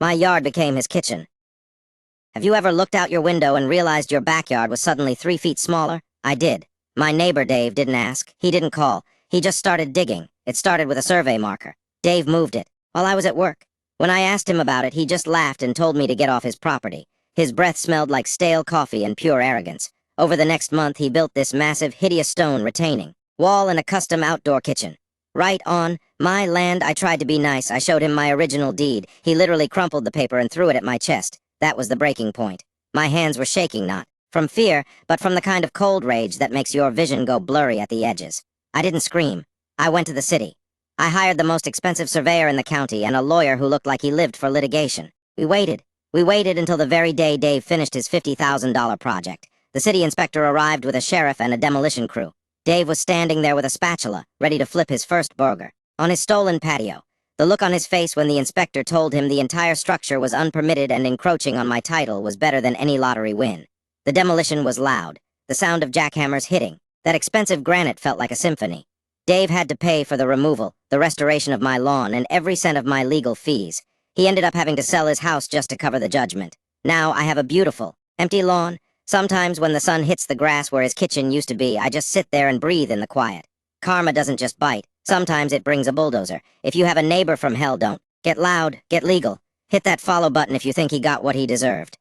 My yard became his kitchen. Have you ever looked out your window and realized your backyard was suddenly 3 feet smaller? I did. My neighbor Dave didn't ask. He didn't call. He just started digging. It started with a survey marker. Dave moved it while I was at work. When I asked him about it, he just laughed and told me to get off his property. His breath smelled like stale coffee and pure arrogance. Over the next month, he built this massive, hideous stone retaining wall and a custom outdoor kitchen. Right on my land. I tried to be nice. I showed him my original deed. He literally crumpled the paper and threw it at my chest. That was the breaking point. My hands were shaking, not from fear, but from the kind of cold rage that makes your vision go blurry at the edges. I didn't scream. I went to the city. I hired the most expensive surveyor in the county and a lawyer who looked like he lived for litigation. We waited. We waited until the very day Dave finished his $50,000 project. The city inspector arrived with a sheriff and a demolition crew. Dave was standing there with a spatula, ready to flip his first burger, on his stolen patio. The look on his face when the inspector told him the entire structure was unpermitted and encroaching on my title was better than any lottery win. The demolition was loud, the sound of jackhammers hitting. That expensive granite felt like a symphony. Dave had to pay for the removal, the restoration of my lawn, and every cent of my legal fees. He ended up having to sell his house just to cover the judgment. Now I have a beautiful, empty lawn. Sometimes when the sun hits the grass where his kitchen used to be, I just sit there and breathe in the quiet. Karma doesn't just bite. Sometimes it brings a bulldozer. If you have a neighbor from hell, don't get loud, get legal. Hit that follow button if you think he got what he deserved.